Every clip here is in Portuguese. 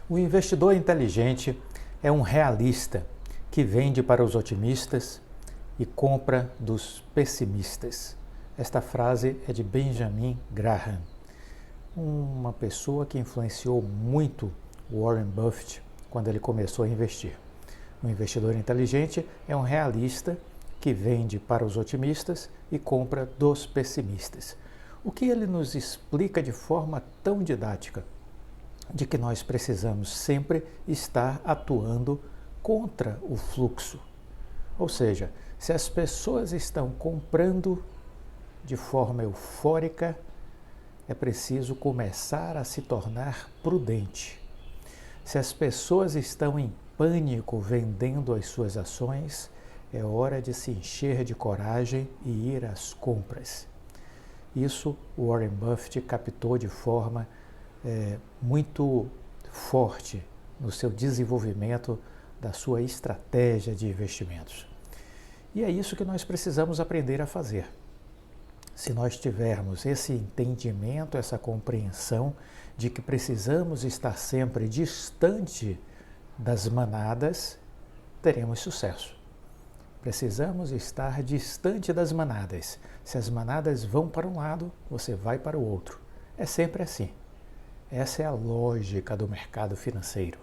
O investidor inteligente é um realista que vende para os otimistas e compra dos pessimistas. Esta frase é de Benjamin Graham, uma pessoa que influenciou muito Warren Buffett quando ele começou a investir. O investidor inteligente é um realista que vende para os otimistas e compra dos pessimistas. O que ele nos explica de forma tão didática? De que nós precisamos sempre estar atuando contra o fluxo. Ou seja, se as pessoas estão comprando de forma eufórica, é preciso começar a se tornar prudente. Se as pessoas estão em pânico vendendo as suas ações, é hora de se encher de coragem e ir às compras. Isso Warren Buffett captou de forma muito forte no seu desenvolvimento da sua estratégia de investimentos. E é isso que nós precisamos aprender a fazer. Se nós tivermos esse entendimento, essa compreensão de que precisamos estar sempre distante das manadas, teremos sucesso. Precisamos estar distante das manadas. Se as manadas vão para um lado, você vai para o outro. É sempre assim. Essa é a lógica do mercado financeiro.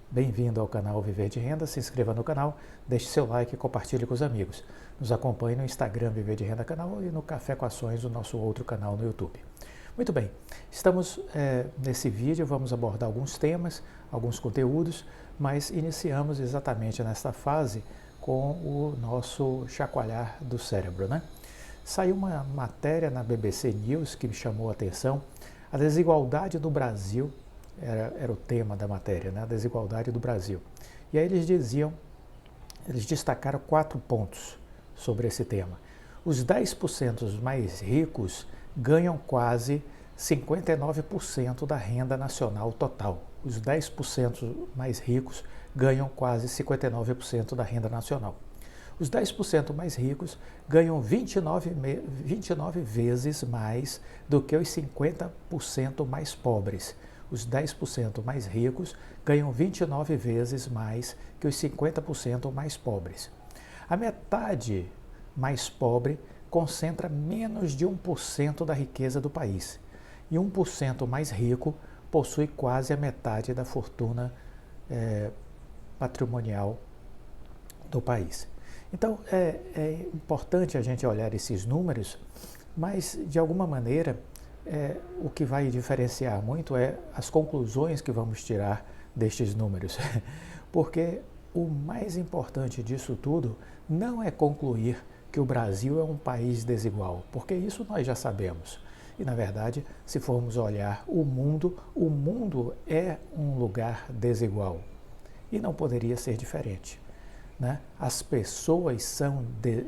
Bem-vindo ao canal Viver de Renda, se inscreva no canal, deixe seu like e compartilhe com os amigos. Nos acompanhe no Instagram Viver de Renda Canal e no Café com Ações, o nosso outro canal no YouTube. Muito bem, estamos nesse vídeo, vamos abordar alguns temas, alguns conteúdos, mas iniciamos exatamente nesta fase com o nosso chacoalhar do cérebro, né? Saiu uma matéria na BBC News que me chamou a atenção. A desigualdade do Brasil era o tema da matéria, né? A desigualdade do Brasil. E aí eles destacaram 4 pontos sobre esse tema. Os 10% mais ricos ganham quase 59% da renda nacional total. Os 10% mais ricos ganham quase 59% da renda nacional. Os 10% mais ricos ganham 29 vezes mais do que os 50% mais pobres. Os 10% mais ricos ganham 29 vezes mais que os 50% mais pobres. A metade mais pobre concentra menos de 1% da riqueza do país. E 1% mais rico possui quase a metade da fortuna patrimonial do país. Então, é importante a gente olhar esses números, mas, de alguma maneira, o que vai diferenciar muito é as conclusões que vamos tirar destes números. Porque o mais importante disso tudo não é concluir que o Brasil é um país desigual, porque isso nós já sabemos. E, na verdade, se formos olhar o mundo é um lugar desigual. E não poderia ser diferente. Né? As pessoas são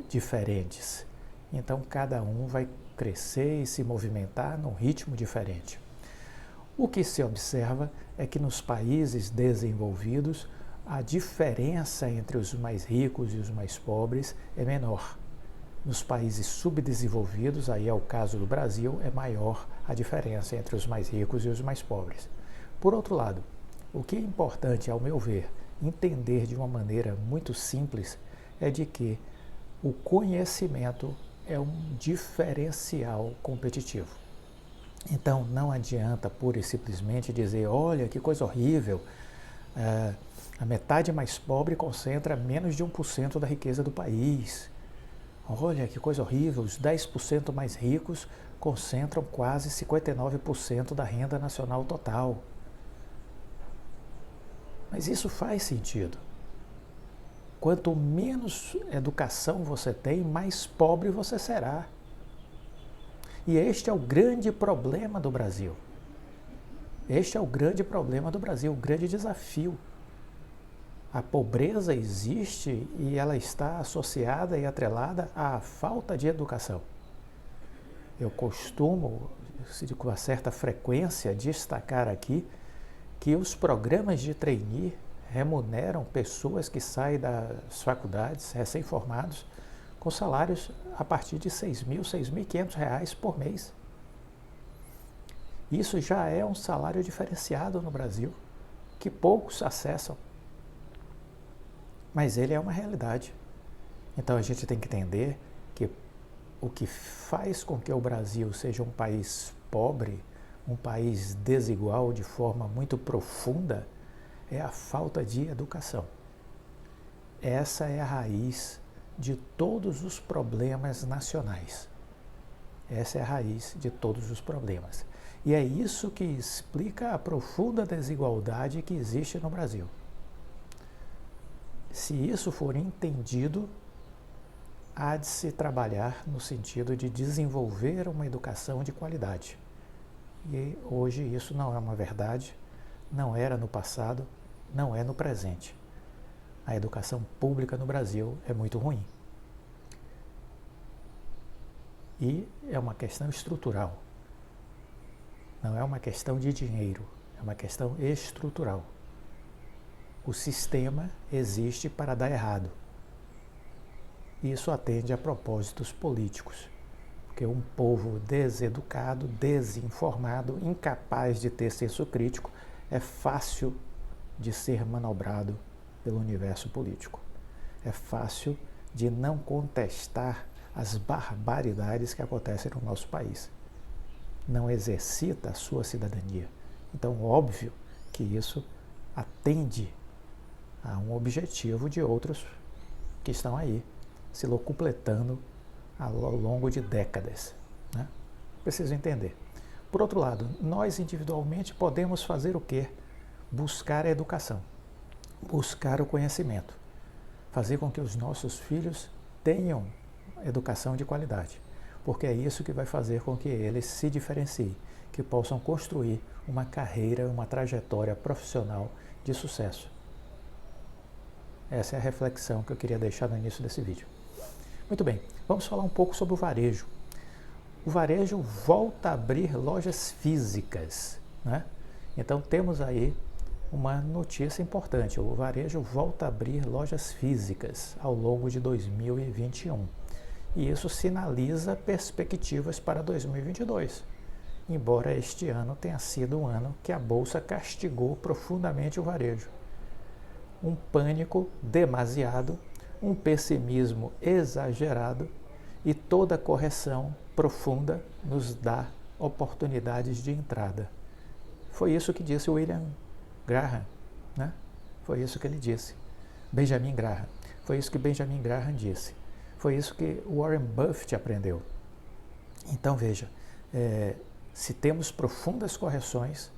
diferentes, então cada um vai crescer e se movimentar num ritmo diferente. O que se observa é que nos países desenvolvidos a diferença entre os mais ricos e os mais pobres é menor. Nos países subdesenvolvidos, aí é o caso do Brasil, é maior a diferença entre os mais ricos e os mais pobres. Por outro lado, o que é importante, ao meu ver, entender de uma maneira muito simples é de que o conhecimento é um diferencial competitivo. Então não adianta pura e simplesmente dizer, olha que coisa horrível, a metade mais pobre concentra menos de 1% da riqueza do país. Olha que coisa horrível, os 10% mais ricos concentram quase 59% da renda nacional total. Mas isso faz sentido. Quanto menos educação você tem, mais pobre você será. E este é o grande problema do Brasil. Este é o grande problema do Brasil, o grande desafio. A pobreza existe e ela está associada e atrelada à falta de educação. Eu costumo, com uma certa frequência, destacar aqui que os programas de trainee remuneram pessoas que saem das faculdades, recém-formados, com salários a partir de R$6.000, R$6.500 por mês. Isso já é um salário diferenciado no Brasil, que poucos acessam, mas ele é uma realidade. Então a gente tem que entender que o que faz com que o Brasil seja um país pobre, um país desigual de forma muito profunda, é a falta de educação. Essa é a raiz de todos os problemas nacionais. Essa é a raiz de todos os problemas. E é isso que explica a profunda desigualdade que existe no Brasil. Se isso for entendido, há de se trabalhar no sentido de desenvolver uma educação de qualidade. E hoje isso não é uma verdade, não era no passado, não é no presente. A educação pública no Brasil é muito ruim. E é uma questão estrutural. Não é uma questão de dinheiro, é uma questão estrutural. O sistema existe para dar errado. Isso atende a propósitos políticos, porque um povo deseducado, desinformado, incapaz de ter senso crítico, é fácil de ser manobrado pelo universo político. É fácil de não contestar as barbaridades que acontecem no nosso país. Não exercita a sua cidadania. Então, óbvio que isso atende a um objetivo de outros que estão aí se locupletando ao longo de décadas, né? Preciso entender. Por outro lado, nós individualmente podemos fazer o quê? Buscar a educação, buscar o conhecimento, fazer com que os nossos filhos tenham educação de qualidade, porque é isso que vai fazer com que eles se diferenciem, que possam construir uma carreira, uma trajetória profissional de sucesso. Essa é a reflexão que eu queria deixar no início desse vídeo. Muito bem, vamos falar um pouco sobre o varejo. O varejo volta a abrir lojas físicas, né? Então temos aí uma notícia importante. O varejo volta a abrir lojas físicas ao longo de 2021. E isso sinaliza perspectivas para 2022. Embora este ano tenha sido um ano que a Bolsa castigou profundamente o varejo. Um pânico demasiado, um pessimismo exagerado e toda correção profunda nos dá oportunidades de entrada. Foi isso que disse William Graham, né? Foi isso que ele disse. Benjamin Graham. Foi isso que Benjamin Graham disse. Foi isso que Warren Buffett aprendeu. Então veja, se temos profundas correções,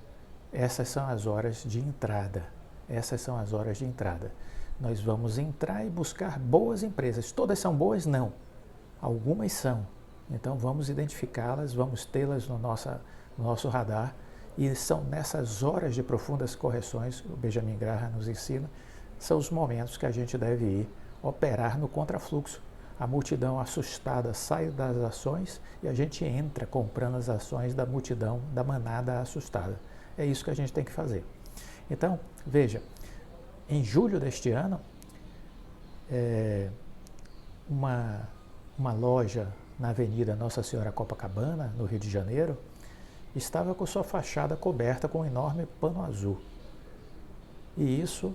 essas são as horas de entrada. Essas são as horas de entrada. Nós vamos entrar e buscar boas empresas. Todas são boas? Não. Algumas são. Então vamos identificá-las, vamos tê-las no nosso radar. E são nessas horas de profundas correções, o Benjamin Graham nos ensina, são os momentos que a gente deve ir operar no contrafluxo. A multidão assustada sai das ações e a gente entra comprando as ações da multidão, da manada assustada. É isso que a gente tem que fazer. Então, veja, em julho deste ano, uma loja na Avenida Nossa Senhora Copacabana, no Rio de Janeiro, estava com sua fachada coberta com um enorme pano azul. E isso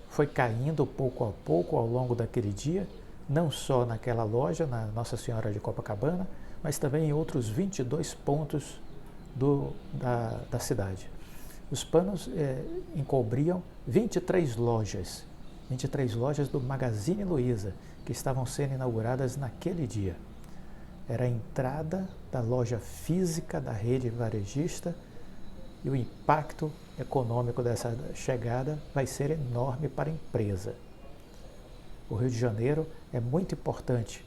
foi caindo pouco a pouco ao longo daquele dia, não só naquela loja, na Nossa Senhora de Copacabana, mas também em outros 22 pontos da cidade. Os panos encobriam 23 lojas do Magazine Luiza, que estavam sendo inauguradas naquele dia. Era a entrada da loja física da rede varejista e o impacto econômico dessa chegada vai ser enorme para a empresa. O Rio de Janeiro é muito importante,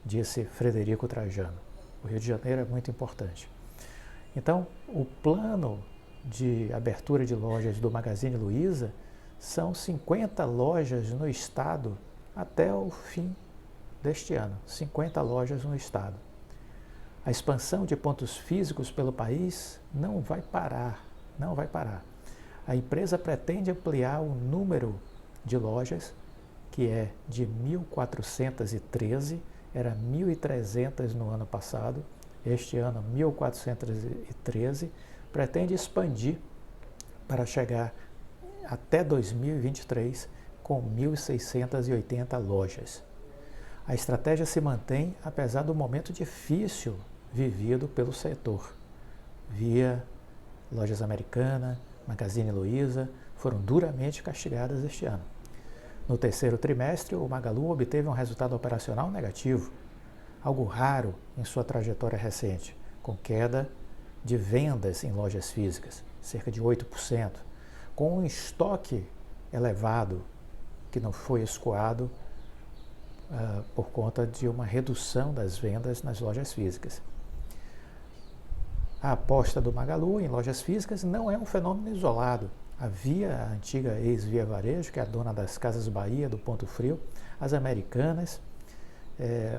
disse Frederico Trajano. O Rio de Janeiro é muito importante. Então, o plano de abertura de lojas do Magazine Luiza são 50 lojas no estado até o fim deste ano. 50 lojas no estado. A expansão de pontos físicos pelo país não vai parar, não vai parar. A empresa pretende ampliar o número de lojas, que é de 1.413, era 1.300 no ano passado, este ano 1.413, pretende expandir para chegar até 2023 com 1.680 lojas. A estratégia se mantém apesar do momento difícil vivido pelo setor. Via Lojas Americanas, Magazine Luiza foram duramente castigadas este ano. No terceiro trimestre, o Magalu obteve um resultado operacional negativo, algo raro em sua trajetória recente, com queda de vendas em lojas físicas, cerca de 8%, com um estoque elevado que não foi escoado por conta de uma redução das vendas nas lojas físicas. A aposta do Magalu em lojas físicas não é um fenômeno isolado. Havia a antiga ex-Via Varejo, que é a dona das Casas Bahia, do Ponto Frio, as Americanas,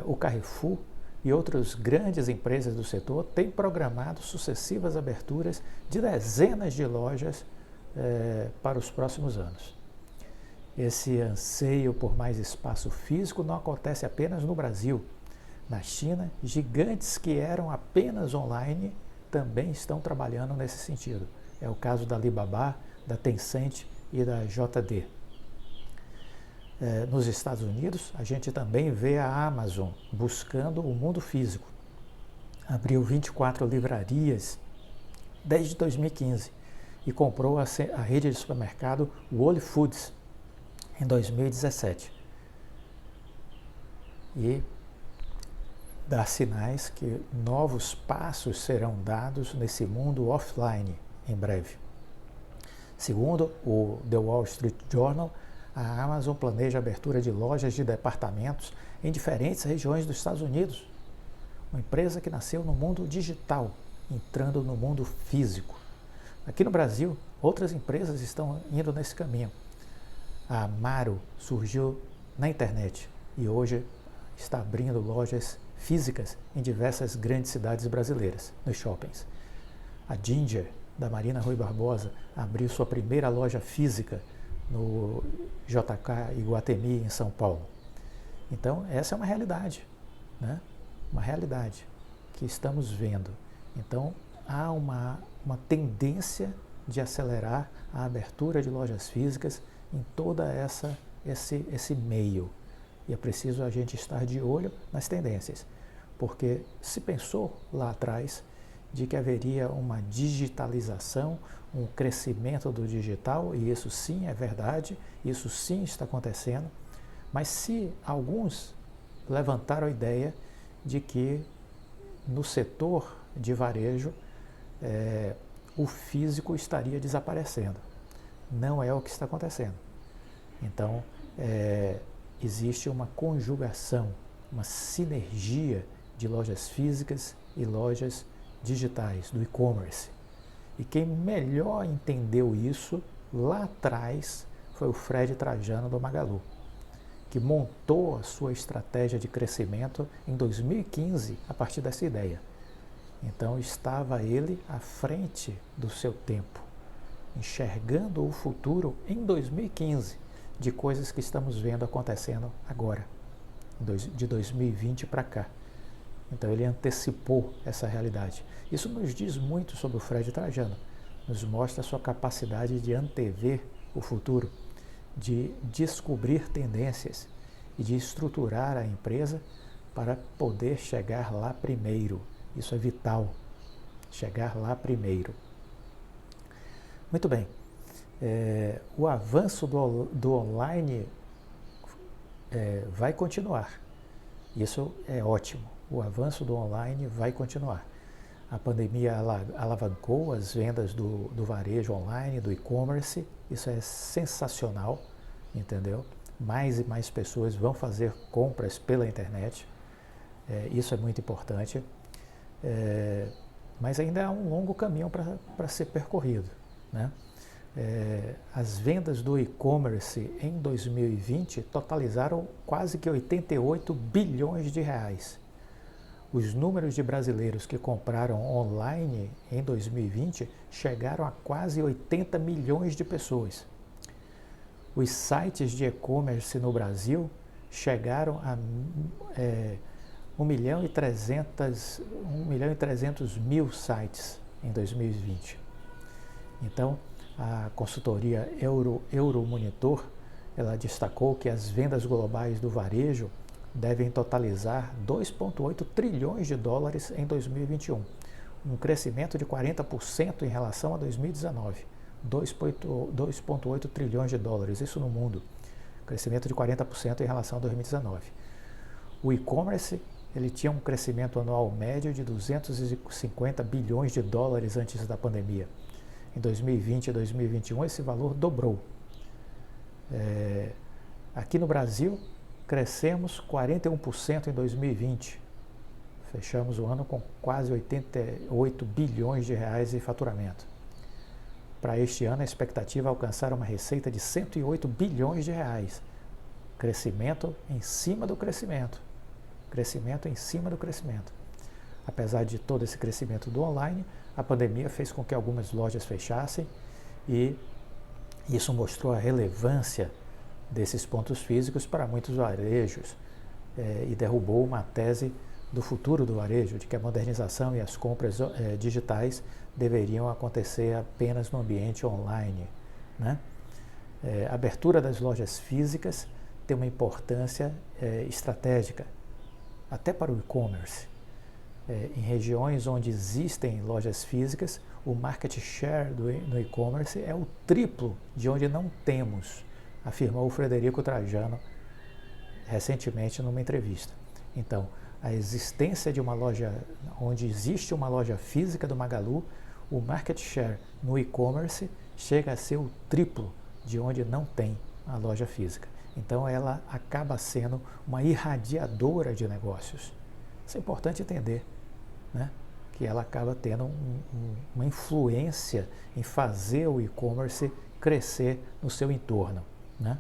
o Carrefour e outras grandes empresas do setor têm programado sucessivas aberturas de dezenas de lojas para os próximos anos. Esse anseio por mais espaço físico não acontece apenas no Brasil. Na China, gigantes que eram apenas online também estão trabalhando nesse sentido. É o caso da Alibaba, da Tencent e da JD. Nos Estados Unidos, a gente também vê a Amazon buscando o mundo físico. Abriu 24 livrarias desde 2015 e comprou a rede de supermercado Whole Foods em 2017. E dá sinais que novos passos serão dados nesse mundo offline em breve. Segundo o The Wall Street Journal, a Amazon planeja a abertura de lojas de departamentos em diferentes regiões dos Estados Unidos. Uma empresa que nasceu no mundo digital, entrando no mundo físico. Aqui no Brasil, outras empresas estão indo nesse caminho. A Amaro surgiu na internet e hoje está abrindo lojas físicas em diversas grandes cidades brasileiras, nos shoppings. A Ginger, da Marina Rui Barbosa, abriu sua primeira loja física no JK Iguatemi, em São Paulo. Então, essa é uma realidade, né? Uma realidade que estamos vendo. Então, há uma tendência de acelerar a abertura de lojas físicas em toda esse meio. E é preciso a gente estar de olho nas tendências, porque se pensou lá atrás de que haveria uma digitalização, um crescimento do digital, e isso sim é verdade, isso sim está acontecendo, mas se alguns levantaram a ideia de que no setor de varejo o físico estaria desaparecendo. Não é o que está acontecendo. Então, existe uma conjugação, uma sinergia de lojas físicas e lojas digitais, do e-commerce. E quem melhor entendeu isso lá atrás foi o Fred Trajano do Magalu, que montou a sua estratégia de crescimento em 2015 a partir dessa ideia. Então estava ele à frente do seu tempo, enxergando o futuro em 2015 de coisas que estamos vendo acontecendo agora, de 2020 para cá. Então ele antecipou essa realidade. Isso nos diz muito sobre o Fred Trajano, nos mostra a sua capacidade de antever o futuro, de descobrir tendências e de estruturar a empresa para poder chegar lá primeiro. Isso é vital, chegar lá primeiro. Muito bem, o avanço do online vai continuar. Isso é ótimo. O avanço do online vai continuar. A pandemia alavancou as vendas do varejo online, do e-commerce. Isso é sensacional, entendeu? Mais e mais pessoas vão fazer compras pela internet. Isso é muito importante. Mas ainda há um longo caminho para ser percorrido, né? As vendas do e-commerce em 2020 totalizaram quase que 88 bilhões de reais. Os números de brasileiros que compraram online em 2020 chegaram a quase 80 milhões de pessoas. Os sites de e-commerce no Brasil chegaram a 1 milhão e 300 mil sites em 2020. Então, a consultoria Euromonitor, ela destacou que as vendas globais do varejo devem totalizar 2,8 trilhões de dólares em 2021, um crescimento de 40% em relação a 2019. 2,8 trilhões de dólares, isso no mundo, crescimento de 40% em relação a 2019. O e-commerce, ele tinha um crescimento anual médio de 250 bilhões de dólares antes da pandemia. Em 2020 e 2021, esse valor dobrou. Aqui no Brasil, crescemos 41% em 2020. Fechamos o ano com quase 88 bilhões de reais em faturamento. Para este ano, a expectativa é alcançar uma receita de 108 bilhões de reais. Crescimento em cima do crescimento. Crescimento em cima do crescimento. Apesar de todo esse crescimento do online, a pandemia fez com que algumas lojas fechassem e isso mostrou a relevância desses pontos físicos para muitos varejos e derrubou uma tese do futuro do varejo, de que a modernização e as compras digitais deveriam acontecer apenas no ambiente online, né? A abertura das lojas físicas tem uma importância estratégica, até para o e-commerce. Em regiões onde existem lojas físicas, o market share no e-commerce é o triplo de onde não temos, afirmou o Frederico Trajano recentemente numa entrevista. Então, a existência de uma loja, onde existe uma loja física do Magalu, o market share no e-commerce chega a ser o triplo de onde não tem a loja física. Então ela acaba sendo uma irradiadora de negócios. Isso é importante entender, né? Que ela acaba tendo uma influência em fazer o e-commerce crescer no seu entorno, né?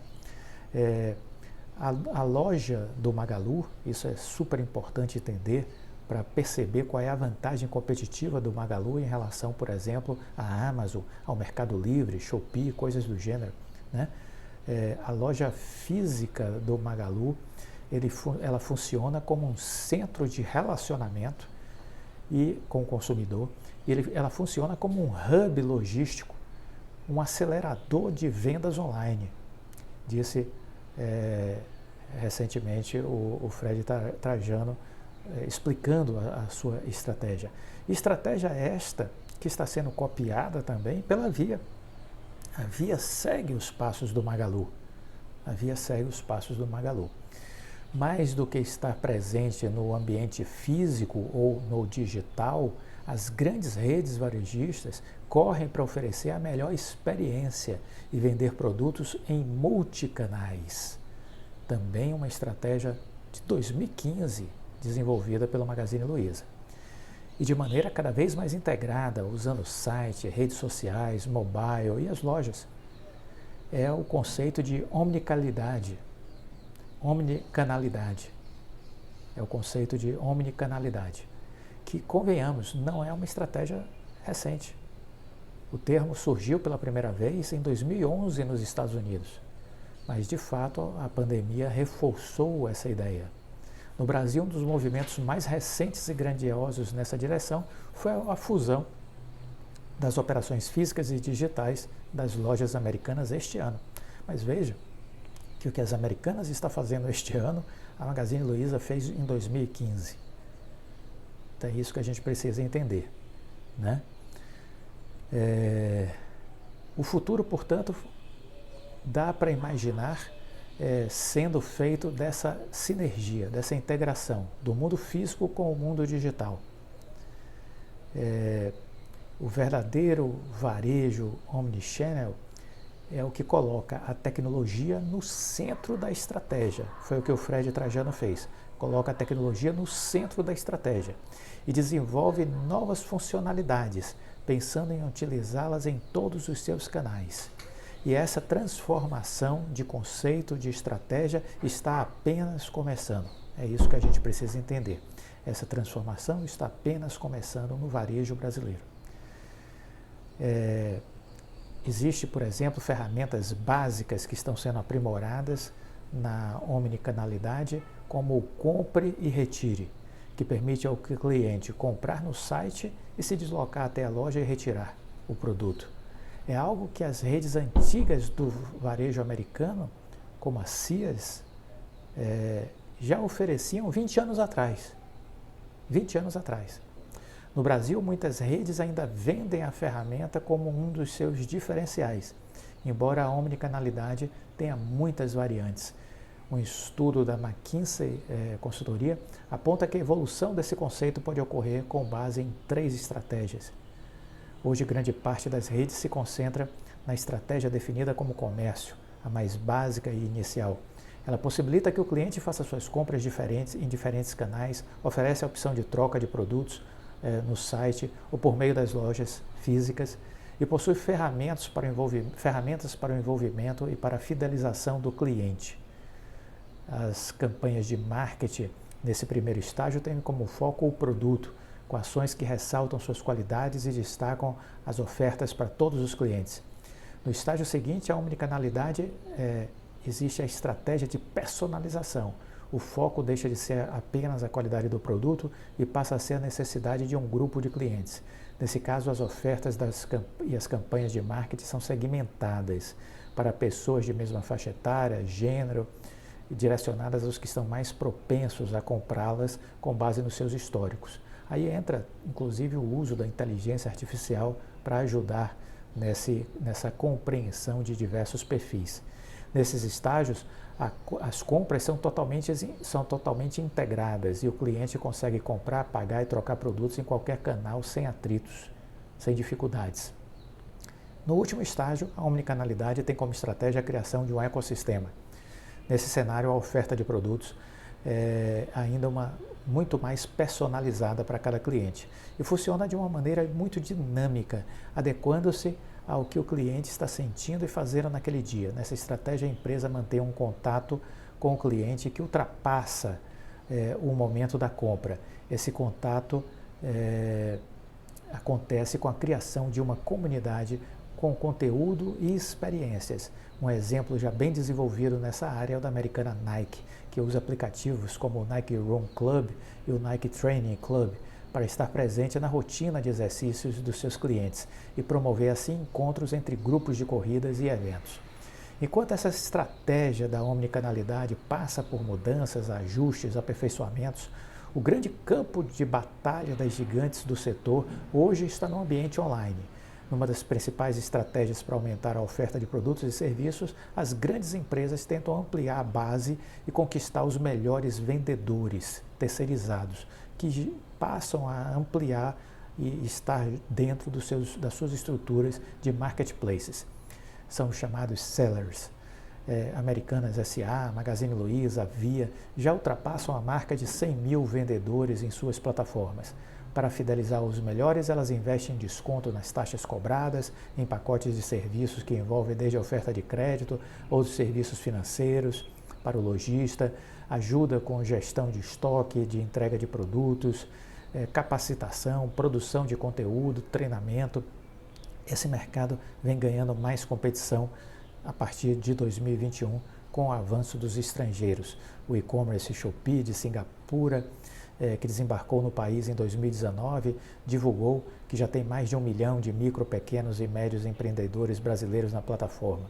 A loja do Magalu, isso é super importante entender para perceber qual é a vantagem competitiva do Magalu em relação, por exemplo, à Amazon, ao Mercado Livre, Shopee, coisas do gênero, né? A loja física do Magalu, ela funciona como um centro de relacionamento com o consumidor, ela funciona como um hub logístico, um acelerador de vendas online, disse recentemente o Fred Trajano explicando a sua estratégia. Estratégia esta que está sendo copiada também pela Via. A Via segue os passos do Magalu. A Via segue os passos do Magalu. Mais do que estar presente no ambiente físico ou no digital, as grandes redes varejistas correm para oferecer a melhor experiência e vender produtos em multicanais. Também uma estratégia de 2015 desenvolvida pelo Magazine Luiza. E de maneira cada vez mais integrada, usando site, redes sociais, mobile e as lojas. É o conceito de omnicanalidade. É o conceito de omnicanalidade, que, convenhamos, não é uma estratégia recente. O termo surgiu pela primeira vez em 2011 nos Estados Unidos, mas, de fato, a pandemia reforçou essa ideia. No Brasil, um dos movimentos mais recentes e grandiosos nessa direção foi a fusão das operações físicas e digitais das lojas americanas este ano. Mas veja que o que as americanas está fazendo este ano, a Magazine Luiza fez em 2015. Então é isso que a gente precisa entender, né? O futuro, portanto, dá para imaginar sendo feito dessa sinergia, dessa integração do mundo físico com o mundo digital. O verdadeiro varejo omnichannel é o que coloca a tecnologia no centro da estratégia. Foi o que o Fred Trajano fez. Coloca a tecnologia no centro da estratégia e desenvolve novas funcionalidades, pensando em utilizá-las em todos os seus canais. E essa transformação de conceito, de estratégia, está apenas começando. É isso que a gente precisa entender. Essa transformação está apenas começando no varejo brasileiro. Existe, por exemplo, ferramentas básicas que estão sendo aprimoradas na omnicanalidade, como o Compre e Retire, que permite ao cliente comprar no site e se deslocar até a loja e retirar o produto. É algo que as redes antigas do varejo americano, como a Sears, já ofereciam 20 anos atrás. 20 anos atrás. No Brasil, muitas redes ainda vendem a ferramenta como um dos seus diferenciais, embora a omnicanalidade tenha muitas variantes. Um estudo da McKinsey Consultoria aponta que a evolução desse conceito pode ocorrer com base em 3 estratégias. Hoje, grande parte das redes se concentra na estratégia definida como comércio, a mais básica e inicial. Ela possibilita que o cliente faça suas compras em diferentes canais, oferece a opção de troca de produtos no site ou por meio das lojas físicas e possui ferramentas para o envolvimento e para a fidelização do cliente. As campanhas de marketing nesse primeiro estágio têm como foco o produto, com ações que ressaltam suas qualidades e destacam as ofertas para todos os clientes. No estágio seguinte, a omnicanalidade existe a estratégia de personalização. O foco deixa de ser apenas a qualidade do produto e passa a ser a necessidade de um grupo de clientes. Nesse caso, as ofertas e as campanhas de marketing são segmentadas para pessoas de mesma faixa etária, gênero, direcionadas aos que estão mais propensos a comprá-las com base nos seus históricos. Aí entra, inclusive, o uso da inteligência artificial para ajudar nessa compreensão de diversos perfis. Nesses estágios, as compras são totalmente integradas e o cliente consegue comprar, pagar e trocar produtos em qualquer canal sem atritos, sem dificuldades. No último estágio, a omnicanalidade tem como estratégia a criação de um ecossistema. Nesse cenário, a oferta de produtos é ainda muito mais personalizada para cada cliente e funciona de uma maneira muito dinâmica, adequando-se ao que o cliente está sentindo e fazendo naquele dia. Nessa estratégia, a empresa mantém um contato com o cliente que ultrapassa o momento da compra. Esse contato acontece com a criação de uma comunidade com conteúdo e experiências. Um exemplo já bem desenvolvido nessa área é o da americana Nike, que usa aplicativos como o Nike Run Club e o Nike Training Club para estar presente na rotina de exercícios dos seus clientes e promover assim encontros entre grupos de corridas e eventos. Enquanto essa estratégia da omnicanalidade passa por mudanças, ajustes, aperfeiçoamentos, o grande campo de batalha das gigantes do setor hoje está no ambiente online. Numa das principais estratégias para aumentar a oferta de produtos e serviços, as grandes empresas tentam ampliar a base e conquistar os melhores vendedores terceirizados, que passam a ampliar e estar dentro das suas estruturas de marketplaces. São chamados sellers. Americanas S.A., Magazine Luiza, Via, já ultrapassam a marca de 100 mil vendedores em suas plataformas. Para fidelizar os melhores, elas investem em desconto nas taxas cobradas, em pacotes de serviços que envolvem desde a oferta de crédito, outros serviços financeiros para o lojista, ajuda com gestão de estoque, de entrega de produtos, capacitação, produção de conteúdo, treinamento. Esse mercado vem ganhando mais competição a partir de 2021 com o avanço dos estrangeiros. O e-commerce Shopee de Singapura, que desembarcou no país em 2019, divulgou que já tem mais de 1 milhão de micro, pequenos e médios empreendedores brasileiros na plataforma.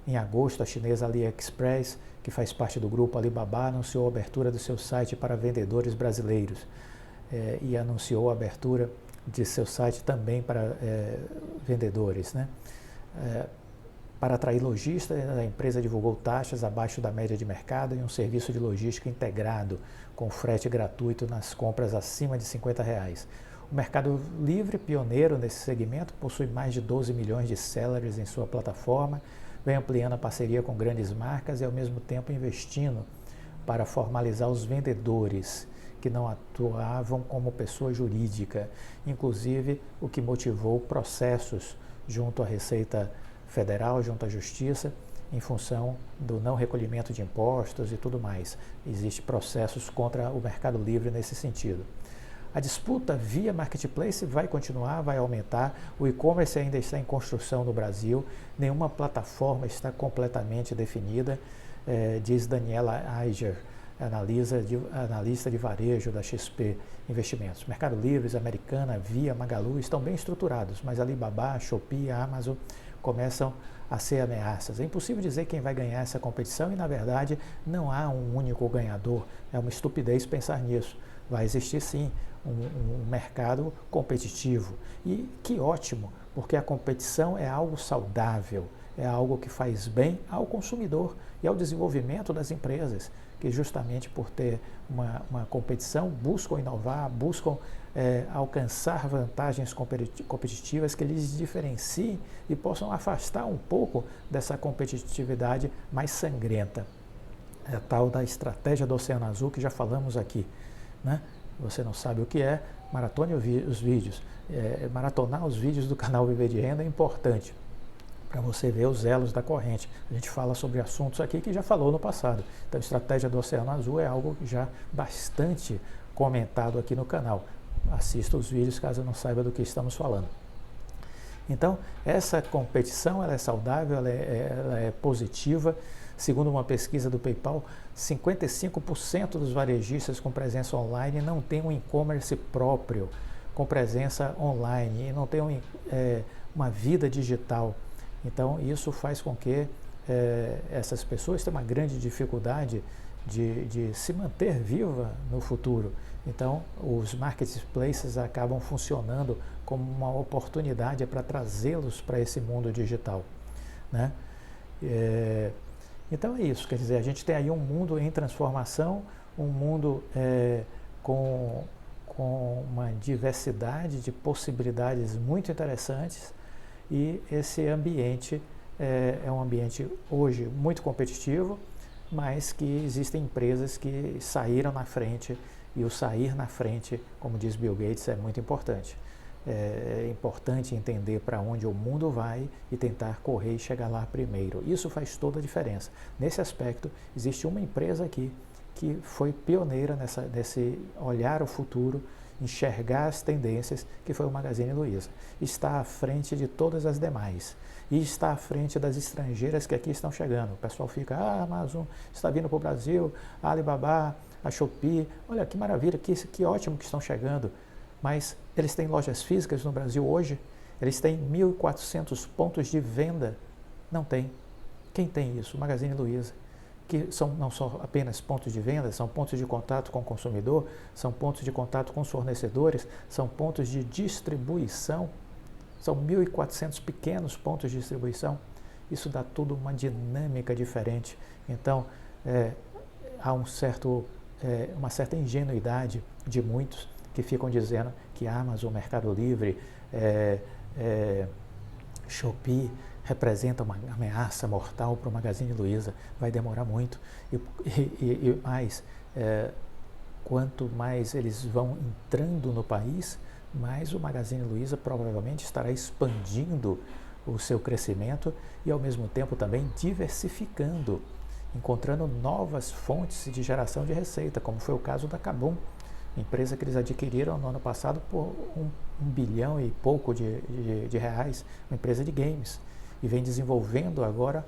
Em agosto, a chinesa AliExpress, que faz parte do grupo Alibaba, anunciou a abertura do seu site para vendedores brasileiros e anunciou a abertura de seu site também para vendedores, né? Para atrair lojistas, a empresa divulgou taxas abaixo da média de mercado e um serviço de logística integrado, com frete gratuito nas compras acima de R$50. O Mercado Livre, pioneiro nesse segmento, possui mais de 12 milhões de sellers em sua plataforma, vem ampliando a parceria com grandes marcas e, ao mesmo tempo, investindo para formalizar os vendedores que não atuavam como pessoa jurídica, inclusive o que motivou processos junto à Receita Federal, junto à Justiça, em função do não recolhimento de impostos e tudo mais. Existem processos contra o Mercado Livre nesse sentido. A disputa via marketplace vai continuar, vai aumentar. O e-commerce ainda está em construção no Brasil, nenhuma plataforma está completamente definida, diz Daniela Aiger, analista de varejo da XP Investimentos. Mercado Livre, Americana, Via, Magalu estão bem estruturados, mas Alibaba, Shopee, Amazon começam a ser ameaças. É impossível dizer quem vai ganhar essa competição e, na verdade, não há um único ganhador. É uma estupidez pensar nisso. Vai existir, sim, um mercado competitivo. E que ótimo, porque a competição é algo saudável, é algo que faz bem ao consumidor e ao desenvolvimento das empresas, que justamente por ter uma competição buscam inovar, buscam alcançar vantagens competitivas que lhes diferenciem e possam afastar um pouco dessa competitividade mais sangrenta. É a tal da estratégia do Oceano Azul que já falamos aqui, né? Você não sabe o que é, maratone os vídeos. Maratonar os vídeos do canal Viver de Renda é importante para você ver os elos da corrente. A gente fala sobre assuntos aqui que já falou no passado. Então, a estratégia do Oceano Azul é algo já bastante comentado aqui no canal. Assista os vídeos caso não saiba do que estamos falando. Então, essa competição ela é saudável, ela é positiva. Segundo uma pesquisa do PayPal, 55% dos varejistas com presença online não têm um e-commerce próprio, com presença online, e não têm uma vida digital. Então, isso faz com que essas pessoas tenham uma grande dificuldade de se manter viva no futuro. Então, os marketplaces acabam funcionando como uma oportunidade para trazê-los para esse mundo digital, né? Então é isso, quer dizer, a gente tem aí um mundo em transformação, um mundo com uma diversidade de possibilidades muito interessantes, e esse ambiente é um ambiente hoje muito competitivo, mas que existem empresas que saíram na frente, e o sair na frente, como diz Bill Gates, é muito importante. É importante entender para onde o mundo vai e tentar correr e chegar lá primeiro. Isso faz toda a diferença. Nesse aspecto, existe uma empresa aqui que foi pioneira nesse olhar o futuro, enxergar as tendências, que foi o Magazine Luiza. Está à frente de todas as demais. E está à frente das estrangeiras que aqui estão chegando. O pessoal fica, a Amazon está vindo para o Brasil, a Alibaba, a Shopee, olha que maravilha, que ótimo que estão chegando. Mas eles têm lojas físicas no Brasil hoje? Eles têm 1.400 pontos de venda? Não tem. Quem tem isso? O Magazine Luiza. Que não são apenas pontos de venda, são pontos de contato com o consumidor, são pontos de contato com os fornecedores, são pontos de distribuição. São 1.400 pequenos pontos de distribuição. Isso dá tudo uma dinâmica diferente. Então, há uma certa ingenuidade de muitos que ficam dizendo que Amazon, Mercado Livre, Shopee representa uma ameaça mortal para o Magazine Luiza. Vai demorar muito. E mais, quanto mais eles vão entrando no país, mais o Magazine Luiza provavelmente estará expandindo o seu crescimento e, ao mesmo tempo, também diversificando, encontrando novas fontes de geração de receita, como foi o caso da Kabum, empresa que eles adquiriram no ano passado por 1 bilhão e pouco de reais, uma empresa de games, e vem desenvolvendo agora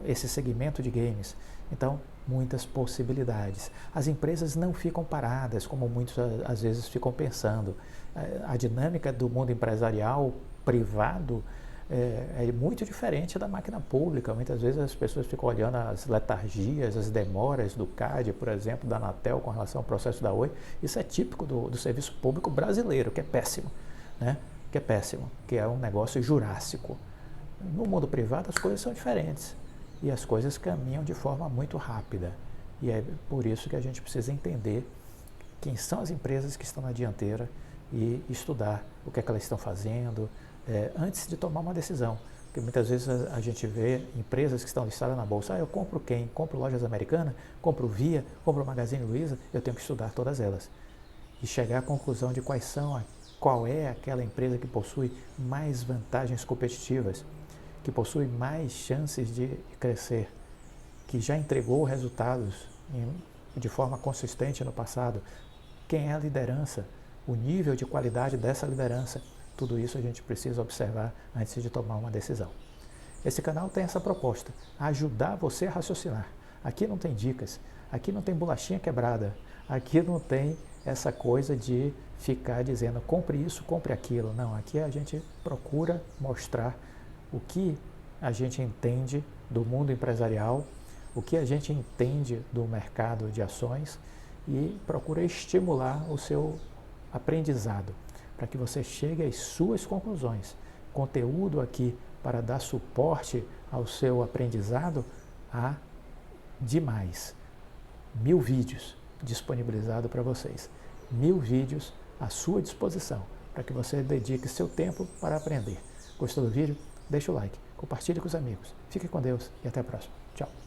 esse segmento de games. Então, muitas possibilidades. As empresas não ficam paradas, como muitos às vezes ficam pensando. A dinâmica do mundo empresarial privado é muito diferente da máquina pública. Muitas vezes as pessoas ficam olhando as letargias, as demoras do CAD, por exemplo, da Anatel com relação ao processo da Oi. Isso é típico do serviço público brasileiro, que é péssimo, né? Que é um negócio jurássico. No mundo privado as coisas são diferentes e as coisas caminham de forma muito rápida. E é por isso que a gente precisa entender quem são as empresas que estão na dianteira e estudar o que é que elas estão fazendo, antes de tomar uma decisão. Porque muitas vezes a gente vê empresas que estão listadas na bolsa. Eu compro quem? Compro Lojas Americanas? Compro Via? Compro Magazine Luiza? Eu tenho que estudar todas elas e chegar à conclusão de qual é aquela empresa que possui mais vantagens competitivas, que possui mais chances de crescer, que já entregou resultados de forma consistente no passado. Quem é a liderança? O nível de qualidade dessa liderança. Tudo isso a gente precisa observar antes de tomar uma decisão. Esse canal tem essa proposta, ajudar você a raciocinar, Aqui não tem dicas, aqui não tem bolachinha quebrada, aqui não tem essa coisa de ficar dizendo compre isso, compre aquilo. Não, aqui a gente procura mostrar o que a gente entende do mundo empresarial, o que a gente entende do mercado de ações e procura estimular o seu aprendizado, para que você chegue às suas conclusões. Conteúdo aqui para dar suporte ao seu aprendizado há demais. 1000 vídeos disponibilizados para vocês. 1000 vídeos à sua disposição, para que você dedique seu tempo para aprender. Gostou do vídeo? Deixa o like, compartilhe com os amigos. Fique com Deus e até a próxima. Tchau.